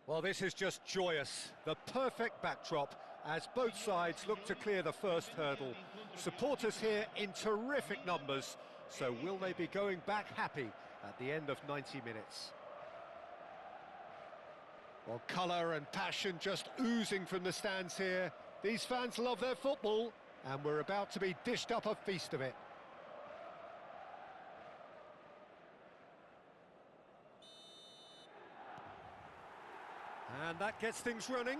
Well, this is just joyous. The perfect backdrop as both sides look to clear the first hurdle. Supporters here in terrific numbers, so will they be going back happy at the end of 90 minutes? Well, colour and passion just oozing from the stands here. These fans love their football, and we're about to be dished up a feast of it. And that gets things running.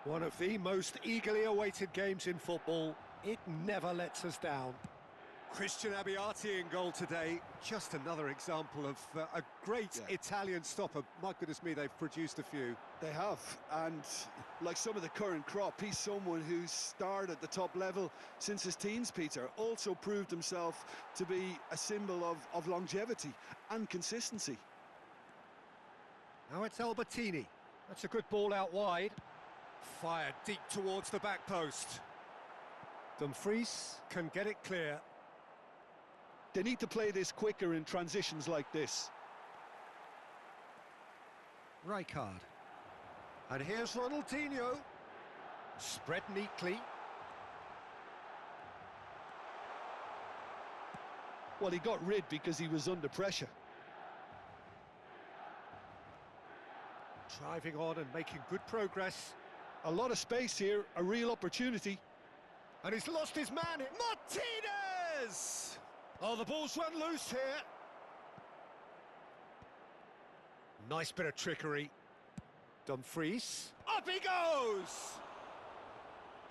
One of the most eagerly awaited games in football. It never lets us down. Christian Abbiati in goal today. Just another example of a great Italian stopper. My goodness me, they've produced a few. They have, and like some of the current crop, he's someone who's starred at the top level since his teens, Peter. Also proved himself to be a symbol of longevity and consistency. Now it's Albertini. That's a good ball out wide. Fired deep towards the back post. Dumfries can get it clear. They need to play this quicker in transitions like this. Rijkaard. And here's Ronaldinho. Spread neatly. Well, he got rid because he was under pressure. Driving on and making good progress. A lot of space here, a real opportunity. And he's lost his man. Martinez! Oh, the ball's run loose here. Nice bit of trickery. Dumfries. Up he goes!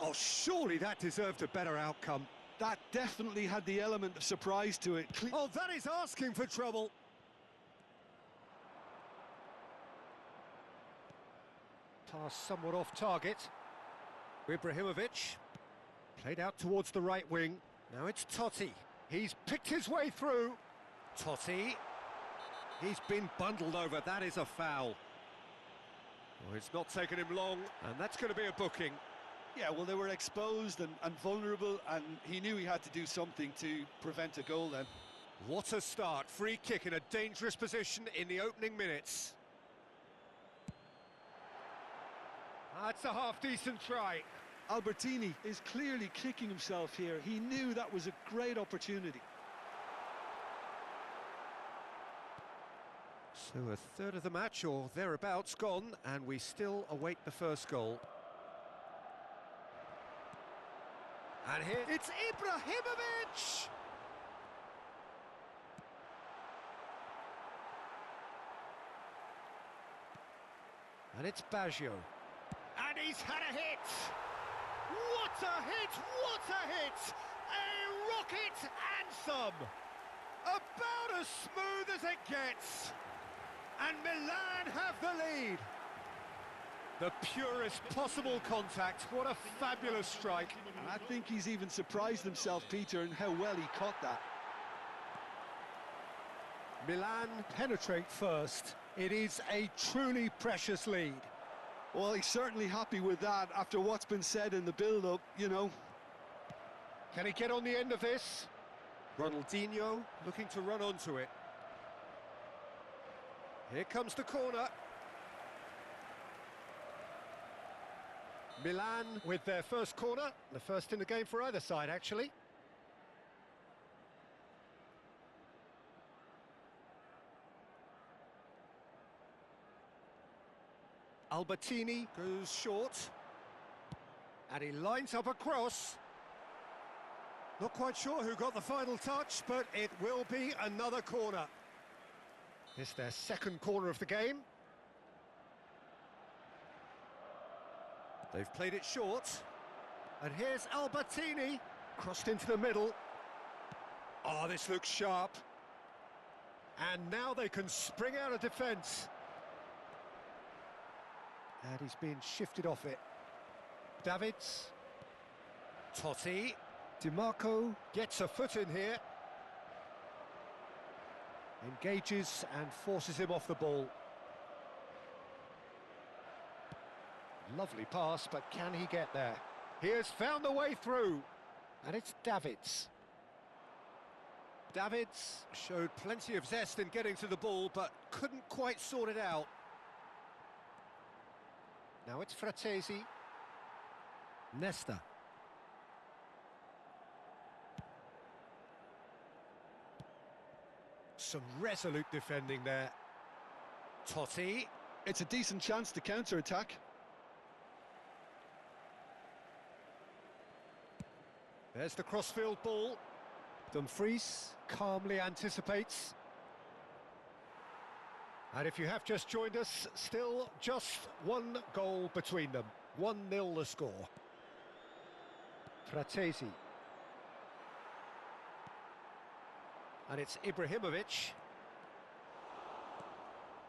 Oh, surely that deserved a better outcome. That definitely had the element of surprise to it. Oh, that is asking for trouble. Pass somewhat off target. Ibrahimovic. Played out towards the right wing. Now it's Totti. He's picked his way through. Totti. He's been bundled over. That is a foul. Oh, it's not taken him long, and that's going to be a booking. Yeah, well, they were exposed and vulnerable, and he knew he had to do something to prevent a goal then. What a start. Free kick in a dangerous position in the opening minutes. That's a half-decent try. Albertini is clearly kicking himself here. He knew that was a great opportunity. So a third of the match, or thereabouts, gone, and we still await the first goal. And here, it's Ibrahimovic! And it's Baggio. And he's had a hit! What a hit! What a hit! A rocket anthem! About as smooth as it gets! And Milan have the lead! The purest possible contact. What a fabulous strike. And I think he's even surprised himself, Peter, in how well he caught that. Milan penetrate first. It is a truly precious lead. Well, he's certainly happy with that after what's been said in the build-up, you know. Can he get on the end of this? Ronaldinho looking to run onto it. Here comes the corner. Milan with their first corner, the first in the game for either side, actually. Albertini goes short. And he lines up a cross. Not quite sure who got the final touch, but it will be another corner. It's their second corner of the game. They've played it short. And here's Albertini. Crossed into the middle. Oh, this looks sharp. And now they can spring out of defence. And he's been shifted off it. Davids. Totti. DiMarco gets a foot in here. Engages and forces him off the ball. Lovely pass, but can he get there? He has found the way through. And it's Davids. Davids showed plenty of zest in getting to the ball, but couldn't quite sort it out. Now it's Fratesi. Nesta. Some resolute defending there. Totti. It's a decent chance to counter-attack. There's the crossfield ball. Dumfries calmly anticipates. And if you have just joined us, still just one goal between them. 1-0 the score. Fratesi. And it's Ibrahimovic.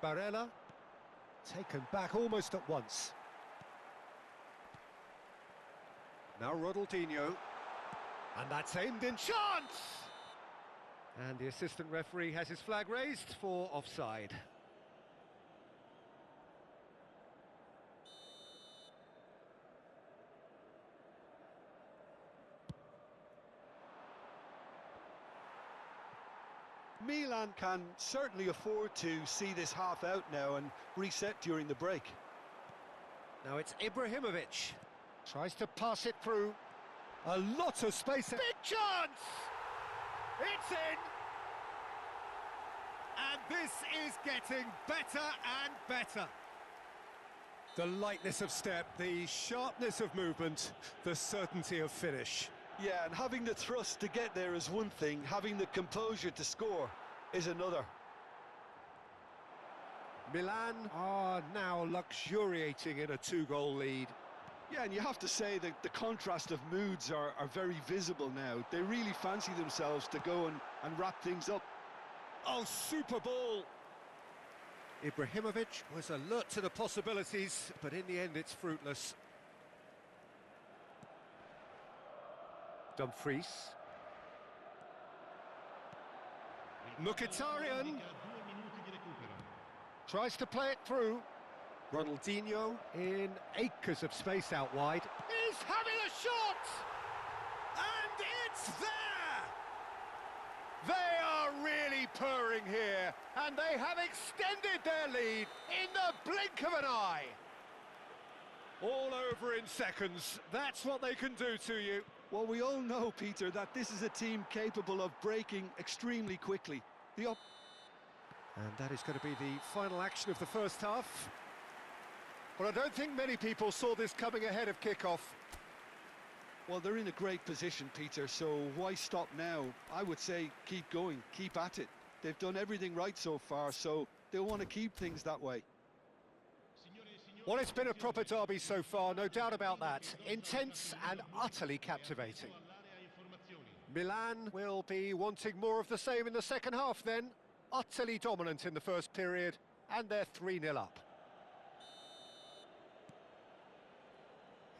Barella. Taken back almost at once. Now Ronaldinho. And that's aimed in chance! And the assistant referee has his flag raised for offside. Milan can certainly afford to see this half out now and reset during the break. Now it's Ibrahimovic. Tries to pass it through. A lot of space. Big chance! It's in! And this is getting better and better. The lightness of step, the sharpness of movement, the certainty of finish. Yeah, and having the thrust to get there is one thing, having the composure to score is another. Milan are now luxuriating in a 2-goal lead. Yeah, and you have to say that the contrast of moods are very visible now. They really fancy themselves to go and wrap things up. Oh, super ball! Ibrahimovic was alert to the possibilities, but in the end it's fruitless. Dumfries. Mkhitaryan tries to play it through. Ronaldinho in acres of space out wide. He's having a shot! And it's there! They are really purring here, and they have extended their lead in the blink of an eye. All over in seconds. That's what they can do to you. Well, we all know, Peter, that this is a team capable of breaking extremely quickly. And that is going to be the final action of the first half. But I don't think many people saw this coming ahead of kickoff. Well, they're in a great position, Peter, so why stop now? I would say keep going, keep at it. They've done everything right so far, so they'll want to keep things that way. Well, it's been a proper derby so far, no doubt about that. Intense and utterly captivating. Milan will be wanting more of the same in the second half then. Utterly dominant in the first period, and they're 3-0 up.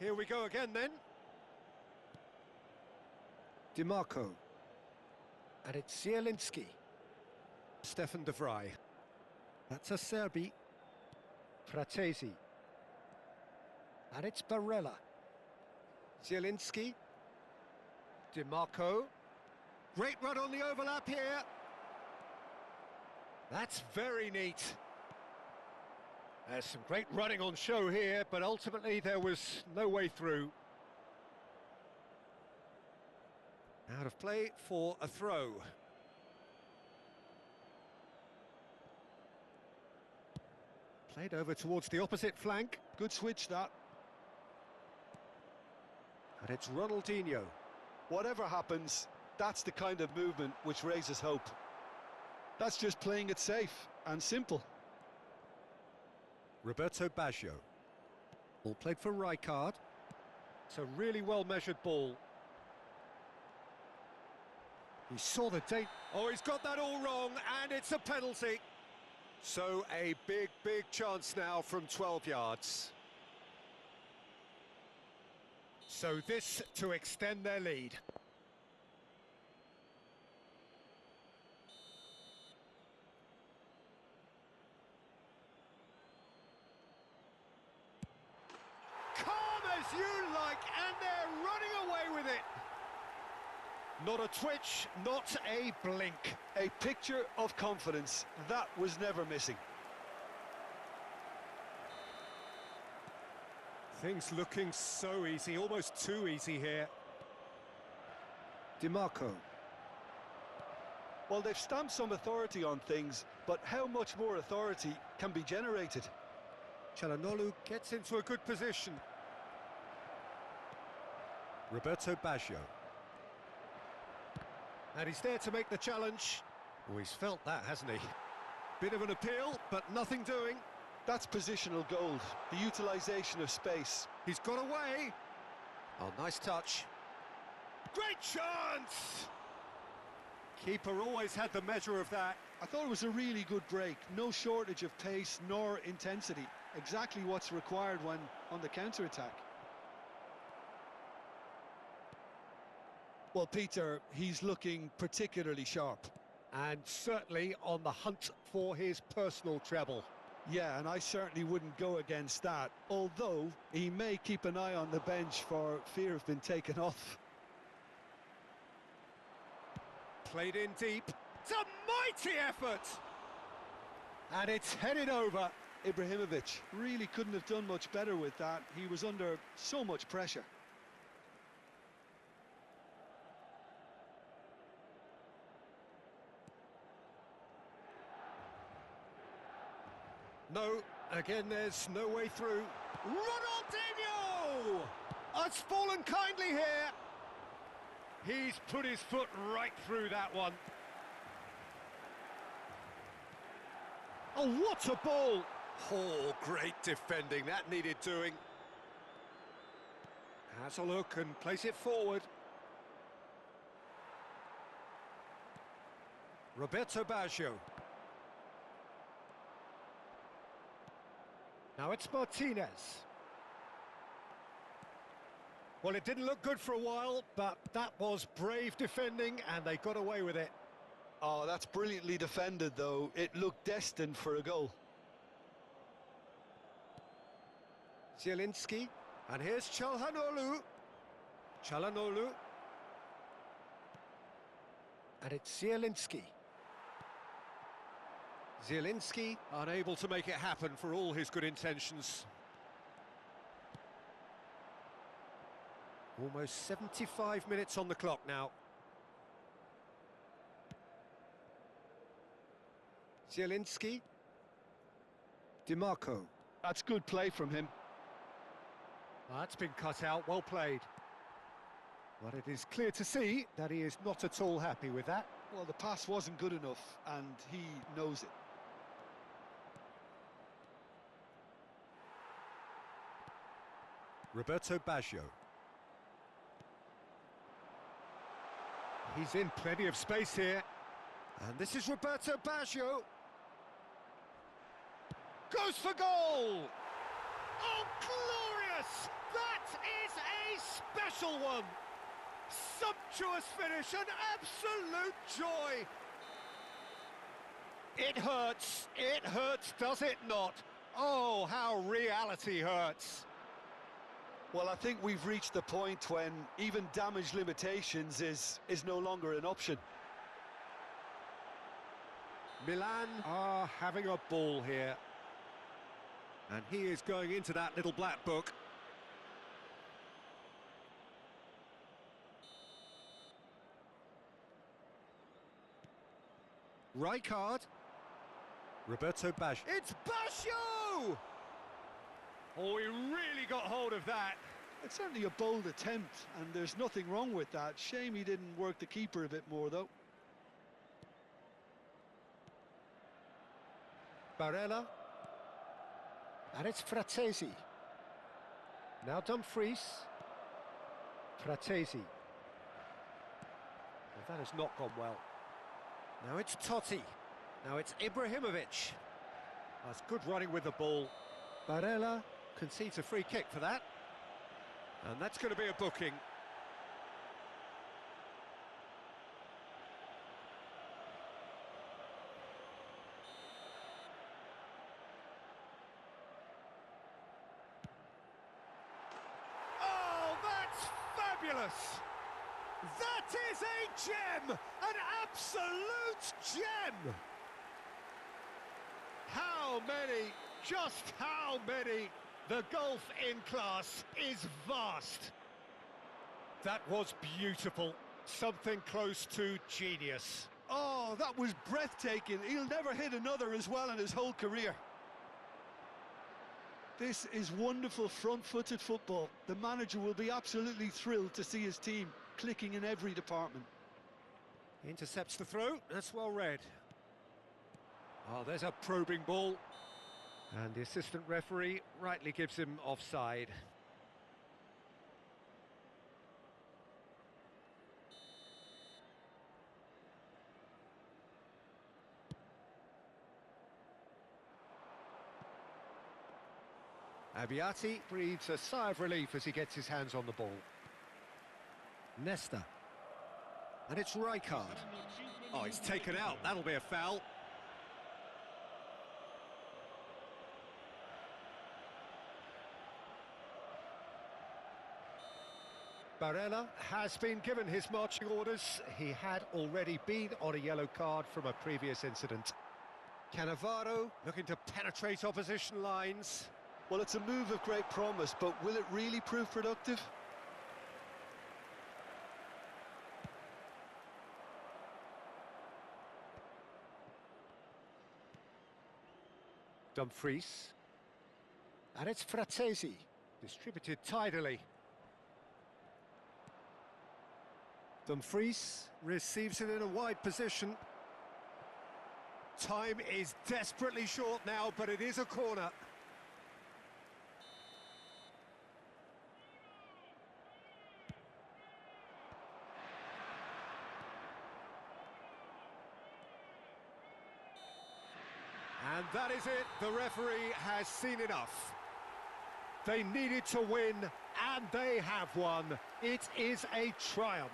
Here we go again then. Dimarco. And it's Zielinski. Stefan de Vrij. That's a Serbi. Fratesi. And it's Barella. Zielinski. Dimarco. Great run on the overlap here. That's very neat. There's some great running on show here, but ultimately there was no way through. Out of play for a throw. Played over towards the opposite flank. Good switch, that. And it's Ronaldinho. Whatever happens, that's the kind of movement which raises hope. That's just playing it safe and simple. Roberto Baggio. Ball played for Rijkaard. It's a really well-measured ball. He saw the date. Oh, he's got that all wrong, and it's a penalty. So a big, big chance now from 12 yards. So this to extend their lead. As you like, and they're running away with it. Not a twitch, not a blink. A picture of confidence that was never missing. Things looking so easy, almost too easy here. DiMarco. Well, they've stamped some authority on things, but how much more authority can be generated? Çalhanoğlu gets into a good position. Roberto Baggio. And he's there to make the challenge. Oh, he's felt that, hasn't he? Bit of an appeal, but nothing doing. That's positional gold, the utilisation of space. He's got away. Oh, nice touch. Great chance! Keeper always had the measure of that. I thought it was a really good break. No shortage of pace nor intensity. Exactly what's required when on the counter-attack. Well, Peter, he's looking particularly sharp. And certainly on the hunt for his personal treble. Yeah, and I certainly wouldn't go against that, although he may keep an eye on the bench for fear of being taken off. Played in deep. It's a mighty effort! And it's headed over. Ibrahimovic really couldn't have done much better with that. He was under so much pressure. No, again there's no way through. Ronaldinho! It's fallen kindly here. He's put his foot right through that one. Oh, what a ball! Oh, great defending, that needed doing. Has a look and plays it forward. Roberto Baggio. Now it's Martinez. Well, it didn't look good for a while, but that was brave defending and they got away with it. Oh, that's brilliantly defended, though. It looked destined for a goal. Zielinski, and here's Çalhanoğlu. Çalhanoğlu. And it's Zielinski. Zielinski unable to make it happen for all his good intentions. Almost 75 minutes on the clock now. Zielinski. DiMarco. That's good play from him. That's been cut out, well played. But it is clear to see that he is not at all happy with that. Well, the pass wasn't good enough, and he knows it. Roberto Baggio. He's in plenty of space here. And this is Roberto Baggio. Goes for goal! Oh, glorious! That is a special one! Sumptuous finish, an absolute joy! It hurts, does it not? Oh, how reality hurts! Well, I think we've reached the point when even damage limitations is no longer an option. Milan are having a ball here. And he is going into that little black book. Rijkaard. Roberto Baggio. It's Baggio! Oh, he really got hold of that. It's certainly a bold attempt, and there's nothing wrong with that. Shame he didn't work the keeper a bit more, though. Barella. And it's Fratesi. Now Dumfries. Fratesi. Well, that has not gone well. Now it's Totti. Now it's Ibrahimovic. That's good running with the ball. Barella concedes a free kick for that. And that's going to be a booking. Oh, that's fabulous! That is a gem! An absolute gem! How many, just how many The gulf in class is vast. That was beautiful. Something close to genius. Oh, that was breathtaking. He'll never hit another as well in his whole career. This is wonderful front-footed football. The manager will be absolutely thrilled to see his team clicking in every department. Intercepts the throw. That's well read. Oh, there's a probing ball. And the assistant referee rightly gives him offside. Abiati breathes a sigh of relief as he gets his hands on the ball. Nesta. And it's Rijkaard. Oh, he's taken out. That'll be a foul. Barella has been given his marching orders. He had already been on a yellow card from a previous incident. Cannavaro looking to penetrate opposition lines. Well, it's a move of great promise, but will it really prove productive? Dumfries. And it's Frattesi, distributed tidily. Dumfries receives it in a wide position. Time is desperately short now, but it is a corner. And that is it. The referee has seen enough. They needed to win, and they have won. It is a triumph.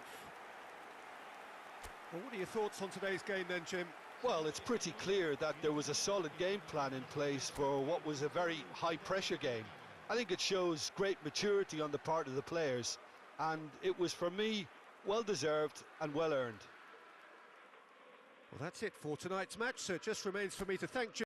Well, what are your thoughts on today's game then, Jim? Well, it's pretty clear that there was a solid game plan in place for what was a very high-pressure game. I think it shows great maturity on the part of the players, and it was, for me, well-deserved and well-earned. Well, that's it for tonight's match, so it just remains for me to thank Jim